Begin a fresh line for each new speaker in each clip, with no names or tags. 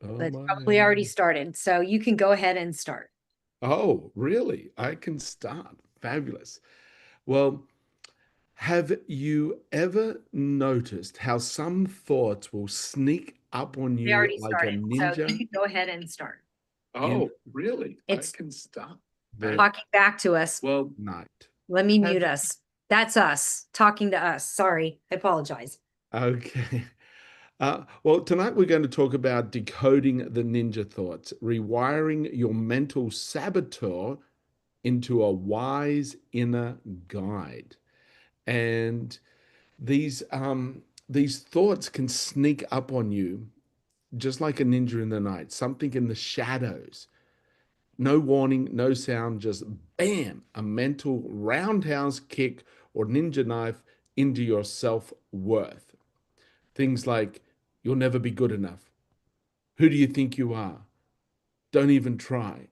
Oh
But it's
my.
probably already started. So you can go ahead and start.
Oh, really? I can start. Fabulous. Well, have you ever noticed how some thoughts will sneak up on
They
you
already
like a
started. So you
ninja?
can go ahead and start.
In Oh, really? I
It's
can start.
the talking back to us.
Well, night.
Let me
Have
mute us. That's us talking to us. Sorry. I apologize.
Okay. Well, tonight we're going to talk about decoding the ninja thoughts, rewiring your mental saboteur into a wise inner guide. And these thoughts can sneak up on you just like a ninja in the night, something in the shadows. No warning, no sound, just bam, a mental roundhouse kick or ninja knife into your self worth. Things like, you'll never be good enough. Who do you think you are? Don't even try.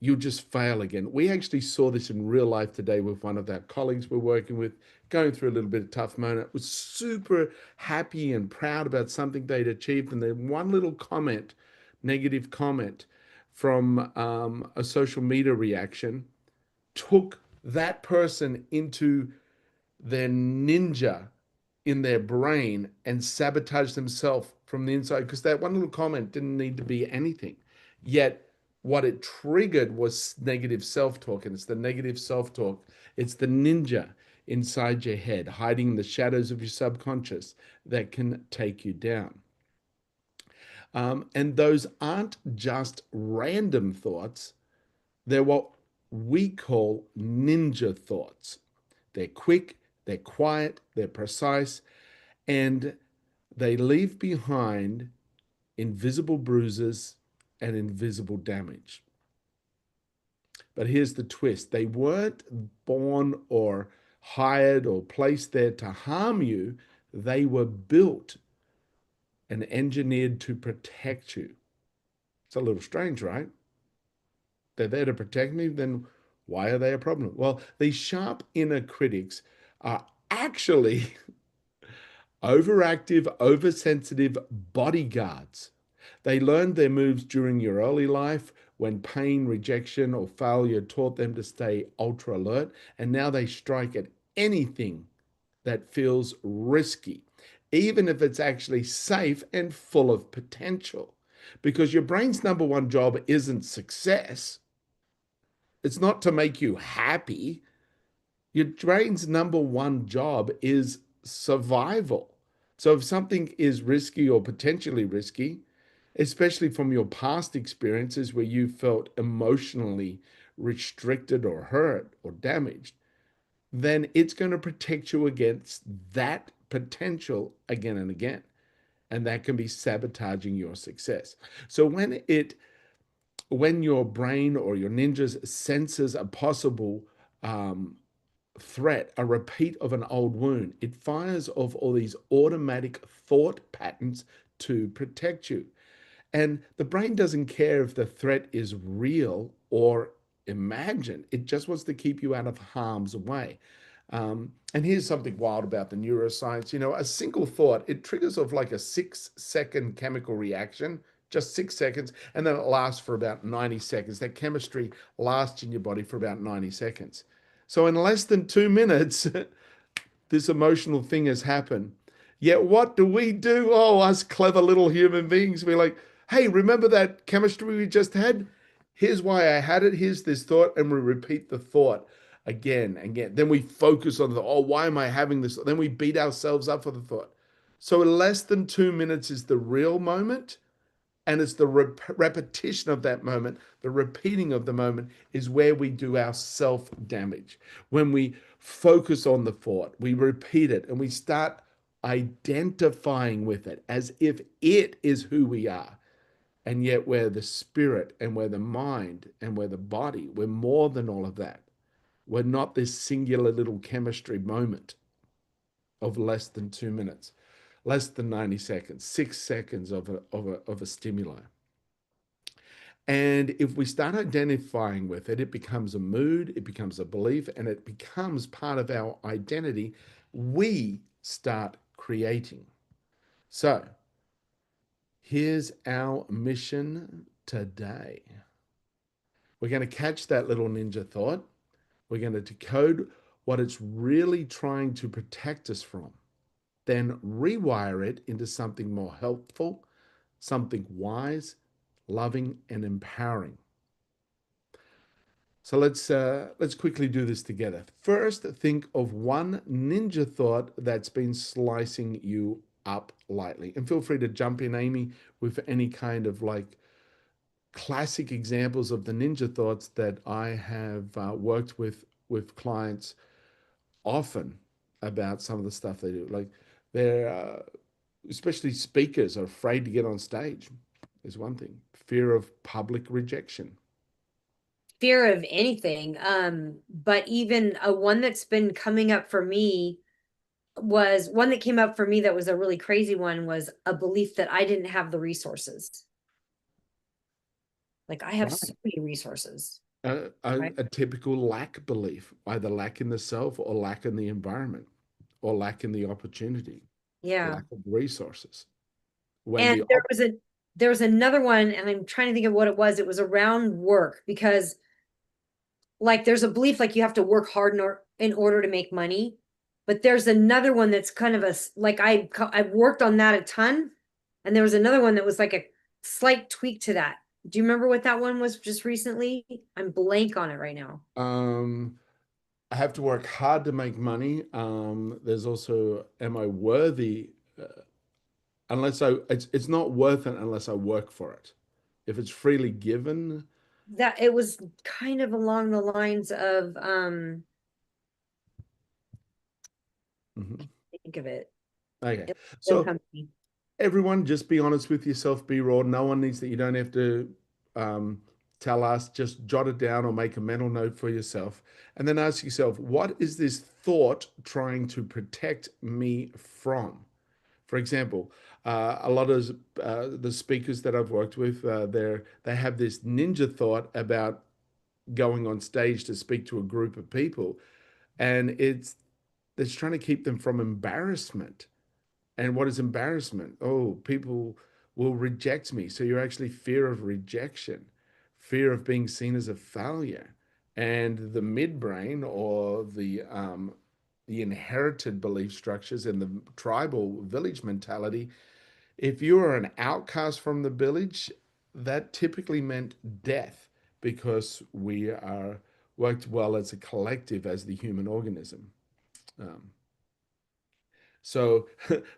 You'll just fail again. We actually saw this in real life today with one of our colleagues we're working with, going through a little bit of tough moment, was super happy and proud about something they'd achieved. And then one little comment, negative comment from a social media reaction, took that person into their ninja in their brain and sabotage themselves from the inside because that one little comment didn't need to be anything. Yet, what it triggered was negative self talk, and it's the negative self talk, it's the ninja inside your head, hiding in the shadows of your subconscious that can take you down. And those aren't just random thoughts, they're what we call ninja thoughts. They're quick, they're quiet, they're precise, and they leave behind invisible bruises and invisible damage. But here's the twist, they weren't born or hired or placed there to harm you, they were built and engineered to protect you. It's a little strange, right? They're there to protect me, then why are they a problem? Well, these sharp inner critics are actually overactive, oversensitive bodyguards. They learned their moves during your early life when pain, rejection, or failure taught them to stay ultra alert, and now they strike at anything that feels risky, even if it's actually safe and full of potential. Because your brain's number one job isn't success, it's not to make you happy. Your brain's number one job is survival. So if something is risky or potentially risky, especially from your past experiences where you felt emotionally restricted or hurt or damaged, then it's going to protect you against that potential again and again. And that can be sabotaging your success. So when your brain or your ninjas senses a possible threat, a repeat of an old wound, it fires off all these automatic thought patterns to protect you. And the brain doesn't care if the threat is real or imagined, it just wants to keep you out of harm's way. And here's something wild about the neuroscience. You know, a single thought, it triggers off like a 6 second chemical reaction, just 6 seconds, and then it lasts for about 90 seconds. That chemistry lasts in your body for about 90 seconds. So in less than 2 minutes, this emotional thing has happened. Yet what do? Oh, us clever little human beings, we're like, hey, remember that chemistry we just had? Here's why I had it. Here's this thought. And we repeat the thought again and again. Then we focus on the, oh, why am I having this? Then we beat ourselves up for the thought. So in less than 2 minutes is the real moment. And it's the repetition of that moment, the repeating of the moment is where we do our self damage. When we focus on the thought, we repeat it, and we start identifying with it as if it is who we are. And yet we're the spirit and we're the mind and we're the body. We're more than all of that. We're not this singular little chemistry moment of less than 2 minutes, less than 90 seconds, 6 seconds of a stimuli. And if we start identifying with it, it becomes a mood, it becomes a belief, and it becomes part of our identity. We start creating. So Here's our mission today. We're going to catch that little ninja thought. We're going to decode what it's really trying to protect us from, then rewire it into something more helpful, something wise, loving, and empowering. So let's quickly do this together. First, think of one ninja thought that's been slicing you up lately, and feel free to jump in, Amy, with any kind of like classic examples of the ninja thoughts that I have worked with clients often about some of the stuff they do. Like they're especially speakers are afraid to get on stage. Is one thing. Fear of public rejection.
Fear of anything. But even a one that's been coming up for me was one that came up for me that was a really crazy one was a belief that I didn't have the resources. Like I have
Right.
so many resources, right?
A typical lack belief, either lack in the self or lack in the environment or lack in the opportunity,
Yeah.
lack of resources. When
And
the
there was another one, and I'm trying to think of what it was. It was around work because like there's a belief like you have to work hard in order to make money. But there's another one that's kind of like I've worked on that a ton, and there was another one that was like a slight tweak to that. Do you remember what that one was just recently? I'm blank on it right now.
um, I have to work hard to make money. There's also, am I worthy? Unless it's not worth it unless I work for it. If it's freely given,
That it was kind of along the lines of
mhm.
think of it.
Okay.
It will
So
come to me.
everyone, just be honest with yourself. Be raw. No one needs that. You don't have to um, tell us. Just jot it down or make a mental note for yourself, and then ask yourself, what is this thought trying to protect me from? For example, a lot of the speakers that I've worked with, they have this ninja thought about going on stage to speak to a group of people, and it's trying to keep them from embarrassment. And what is embarrassment? Oh, people will reject me. So you're actually fear of rejection, fear of being seen as a failure, and the midbrain or the inherited belief structures and the tribal village mentality. If you are an outcast from the village, that typically meant death because we are worked well as a collective as the human organism. Um, so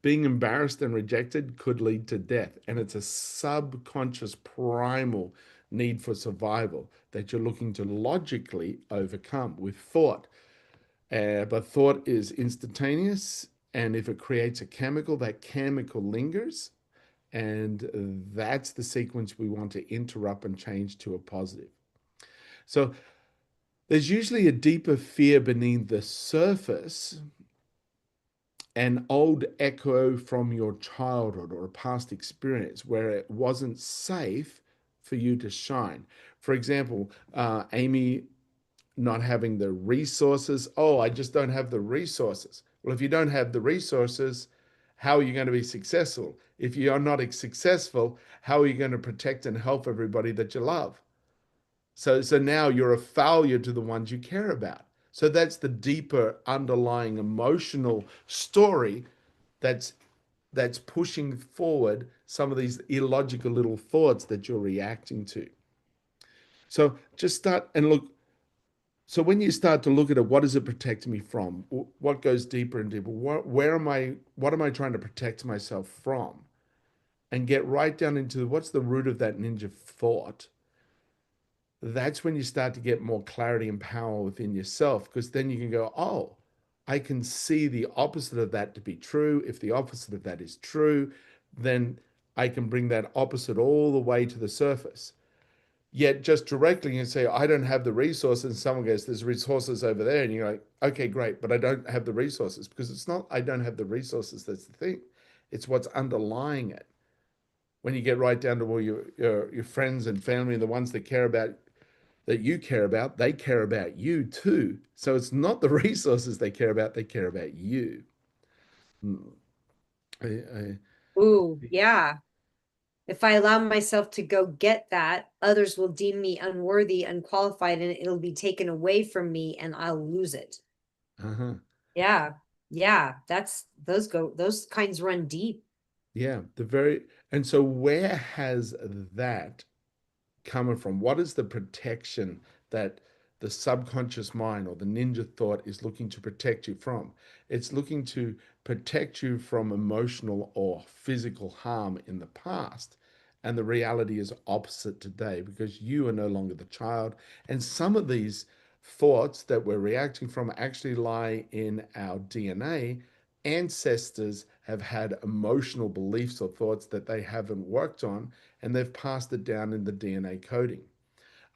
being embarrassed and rejected could lead to death. And it's a subconscious primal need for survival that you're looking to logically overcome with thought. But thought is instantaneous. And if it creates a chemical, that chemical lingers. And that's the sequence we want to interrupt and change to a positive. So there's usually a deeper fear beneath the surface, an old echo from your childhood or a past experience where it wasn't safe for you to shine. For example, Amy not having the resources. Oh, I just don't have the resources. Well, if you don't have the resources, how are you going to be successful? If you are not successful, how are you going to protect and help everybody that you love? So now you're a failure to the ones you care about. So that's the deeper underlying emotional story that's that's pushing forward some of these illogical little thoughts that you're reacting to. So just start and look. So when you start to look at it, what does it protect me from? What goes deeper and deeper? Where am I? What am I trying to protect myself from? And get right down into what's the root of that ninja thought. That's when you start to get more clarity and power within yourself, because then you can go, oh, I can see the opposite of that to be true. If the opposite of that is true, then I can bring that opposite all the way to the surface. Yet just directly you can say, I don't have the resources, and someone goes, there's resources over there. And you're like, okay, great, but I don't have the resources, because it's not I don't have the resources that's the thing. It's what's underlying it. When you get right down to all your friends and family and the ones that care about that you care about, they care about you too. So it's not the resources they care about you. Hmm. I,
Ooh, yeah. If I allow myself to go get that, others will deem me unworthy, unqualified, and it'll be taken away from me and I'll lose it.
Uh-huh.
Yeah. Yeah. Those kinds run deep.
Yeah, the very and so where has that coming from? What is the protection that the subconscious mind or the ninja thought is looking to protect you from? It's looking to protect you from emotional or physical harm in the past. And the reality is opposite today because you are no longer the child. And some of these thoughts that we're reacting from actually lie in our DNA. Ancestors have had emotional beliefs or thoughts that they haven't worked on, and they've passed it down in the DNA coding.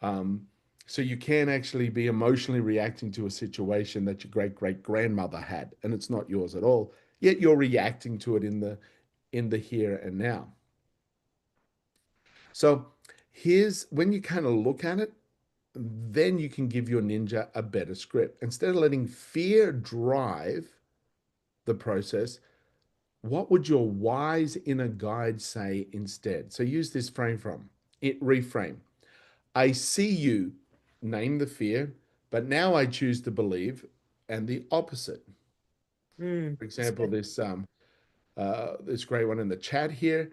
Um, so you can actually be emotionally reacting to a situation that your great great grandmother had, and it's not yours at all. Yet you're reacting to it in the here and now. So here's when you kind of look at it, then you can give your ninja a better script. Instead of letting fear drive the process, what would your wise inner guide say instead? So use this frame from it, reframe. I see you, name the fear, but now I choose to believe, and the opposite. For
That's
example,
good.
this great one in the chat here.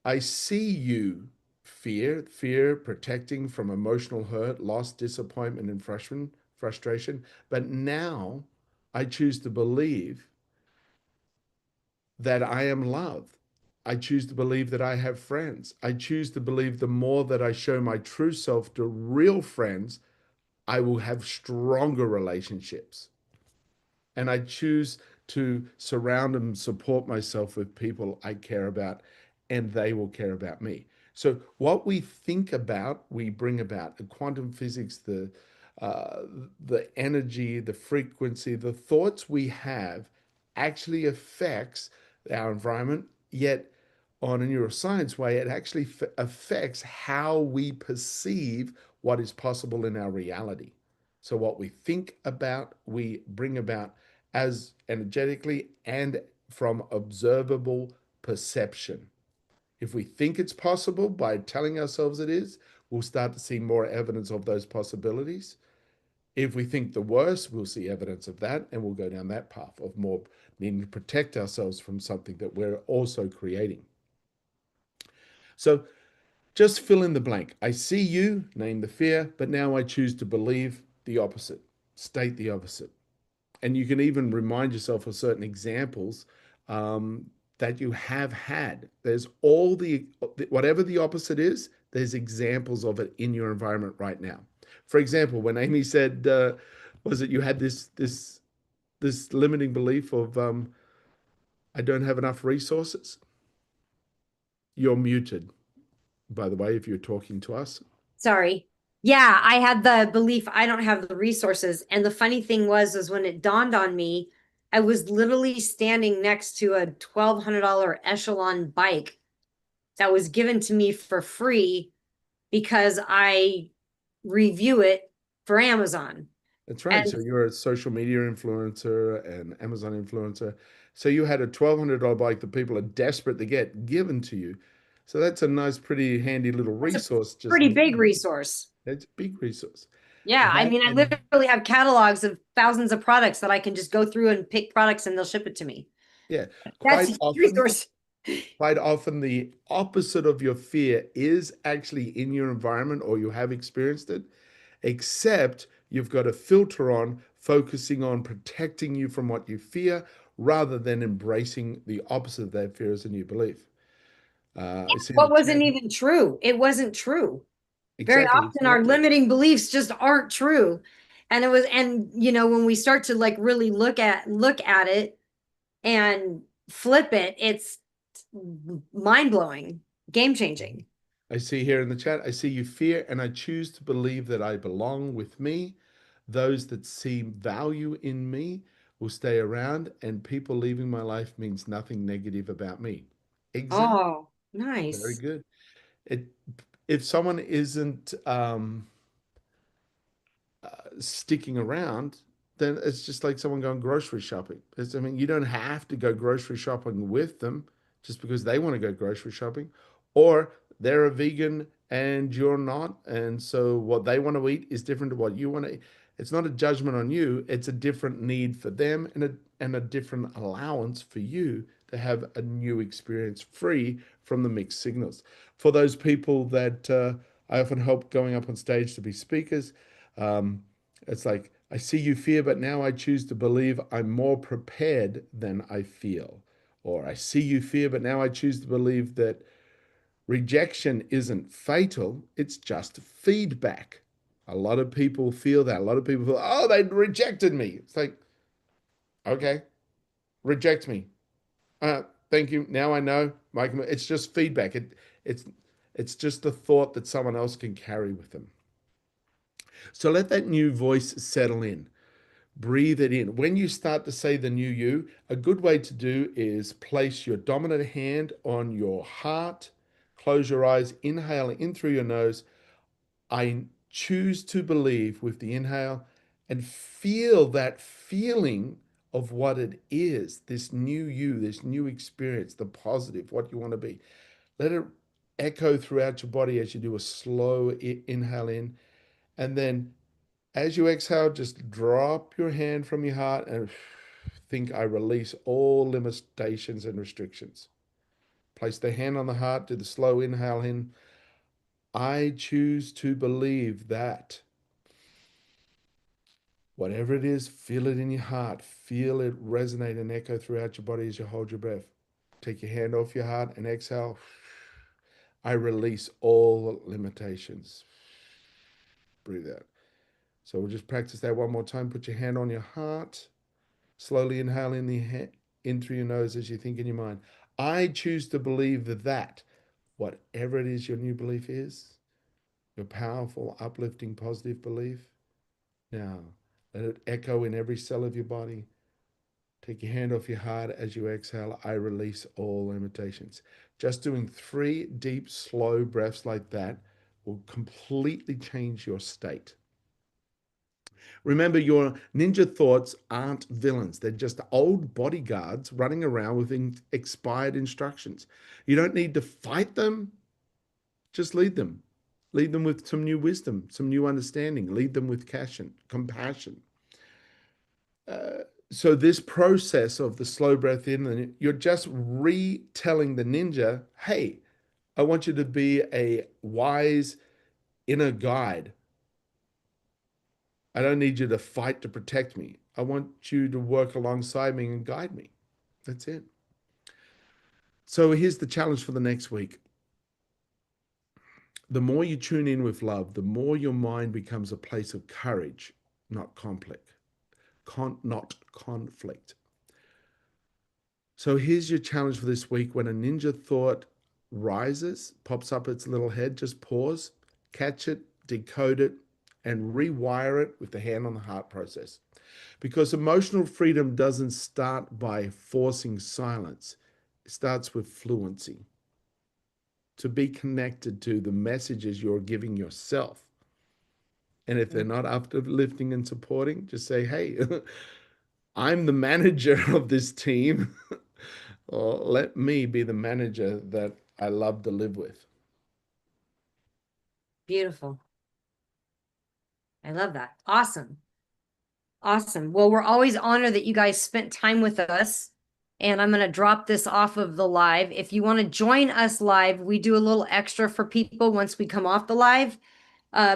I see you, fear, protecting from emotional hurt, loss, disappointment, and frustration. But now I choose to believe that I am loved. I choose to believe that I have friends. I choose to believe the more that I show my true self to real friends, I will have stronger relationships. And I choose to surround and support myself with people I care about, and they will care about me. So, what we think about, we bring about. The quantum physics, uh, the energy, the frequency, the thoughts we have actually affects our environment. Yet, on a neuroscience way, it actually affects how we perceive what is possible in our reality. So, what we think about, we bring about as energetically and from observable perception. If we think it's possible by telling ourselves it is, we'll start to see more evidence of those possibilities. If we think the worst, we'll see evidence of that and we'll go down that path of more needing to protect ourselves from something that we're also creating. So just fill in the blank. I see you, name the fear, but now I choose to believe the opposite, state the opposite. And you can even remind yourself of certain examples that you have had. There's all whatever the opposite is, there's examples of it in your environment right now. For example, when Amy said, was it you had this limiting belief of I don't have enough resources? You're muted, by the way, if you're talking to us.
Sorry. Yeah, I had the belief I don't have the resources. And the funny thing was when it dawned on me, I was literally standing next to a $1,200 Echelon bike that was given to me for free because I review it for Amazon.
That's right.
And
So you're a social media influencer and Amazon influencer. So you had a $1,200 bike that people are desperate to get given to you. So that's a nice, pretty handy little
that's a
resource. Just
pretty big resource.
it's a big resource.
Yeah, I
That
mean, I
and
literally have catalogs of thousands of products that I can just go through and pick products and they'll ship it to me.
yeah,
That's a
quite
huge
often,
resource.
quite often the opposite of your fear is actually in your environment or you have experienced it, except you've got a filter on focusing on protecting you from what you fear rather than embracing the opposite of that fear as a new belief. I see in
What
the chat.
wasn't even true. It wasn't true. Very
Exactly,
often our
exactly.
limiting beliefs just aren't true. And it was, and when we start to like really look at it and flip it, it's mind blowing, game changing.
I see here in the chat, I see you fear, and I choose to believe that I belong with me. Those that see value in me will stay around, and people leaving my life means nothing negative about me. Exactly.
Oh,
Very
nice.
good. It, if someone isn't sticking around, then it's just like someone going grocery shopping. I mean, you don't have to go grocery shopping with them just because they want to go grocery shopping. Or they're a vegan and you're not, and so what they want to eat is different to what you want to eat. It's not a judgment on you, it's a different need for them, and a different allowance for you to have a new experience free from the mixed signals. For those people that I often help going up on stage to be speakers, um, it's like, I see you fear, but now I choose to believe I'm more prepared than I feel. Or I see you fear, but now I choose to believe that rejection isn't fatal, it's just feedback. A lot of people feel that. A lot of people feel, oh, they rejected me. It's like, okay, reject me. Uh, Thank you. Now I know. Mike, it's just feedback. It's it's just a thought that someone else can carry with them. So let that new voice settle in. Breathe it in. When you start to say the new you, a good way to do is place your dominant hand on your heart, close your eyes, inhale in through your nose. I choose to believe with the inhale, and feel that feeling of what it is, this new you, this new experience, the positive, what you want to be. Let it echo throughout your body as you do a slow inhale in. And then as you exhale, just drop your hand from your heart and think, I release all limitations and restrictions. Place the hand on the heart, do the slow inhale in. I choose to believe that whatever it is, feel it in your heart. Feel it resonate and echo throughout your body as you hold your breath. Take your hand off your heart and exhale. I release all limitations. Breathe out. So we'll just practice that one more time. Put your hand on your heart. Slowly inhale in through your nose as you think in your mind. I choose to believe that whatever it is your new belief is, your powerful, uplifting, positive belief, now let it echo in every cell of your body. Take your hand off your heart as you exhale. I release all limitations. Just doing 3 deep, slow breaths like that will completely change your state. Remember, your ninja thoughts aren't villains. They're just old bodyguards running around with expired instructions. You don't need to fight them, just lead them. Lead them with some new wisdom, some new understanding. Lead them with compassion. So this process of the slow breath in, and you're just retelling the ninja, hey, I want you to be a wise inner guide. I don't need you to fight to protect me. I want you to work alongside me and guide me. That's it. So here's the challenge for the next week. The more you tune in with love, the more your mind becomes a place of courage, not conflict. Not conflict. So here's your challenge for this week. When a ninja thought rises, pops up its little head, just pause, catch it, decode it, and rewire it with the hand on the heart process. Because emotional freedom doesn't start by forcing silence, it starts with fluency. To be connected to the messages you're giving yourself. And if they're not uplifting and supporting, just say, hey, I'm the manager of this team. Or let me be the manager that I love to live with.
Beautiful. I love that. Awesome. Awesome. Well, we're always honored that you guys spent time with us. And I'm going to drop this off of the live. If you want to join us live, we do a little extra for people once we come off the live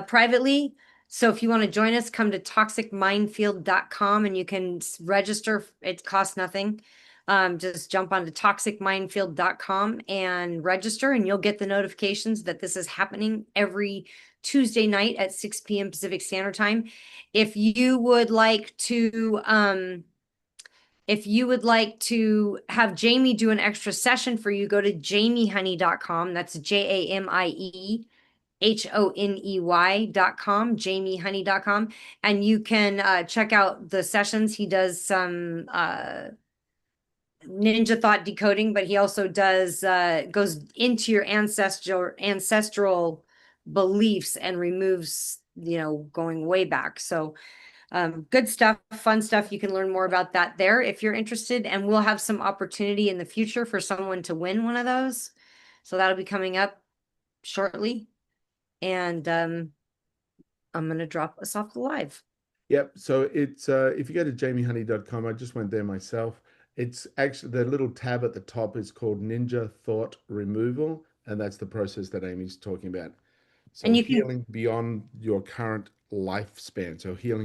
privately. So if you want to join us, come to toxicminefield.com and you can register. It costs nothing. Just jump onto toxicminefield.com and register, and you'll get the notifications that this is happening every Tuesday night at 6 p.m. Pacific Standard Time. If you would like to have Jamie do an extra session for you, go to jamiehoney.com. That's JAMIEHONEY.com, jamiehoney.com. And you can check out the sessions. He does some ninja thought decoding, but he also does goes into your ancestral beliefs and removes, going way back. So good stuff, fun stuff. You can learn more about that there if you're interested, and we'll have some opportunity in the future for someone to win one of those. So that'll be coming up shortly. And I'm gonna drop us off the live.
Yep. So it's if you go to jamiehoney.com, I just went there myself. It's actually the little tab at the top is called Ninja Thought Removal, and that's the process that Amy's talking about. So
And you can
healing beyond your current lifespan. So healing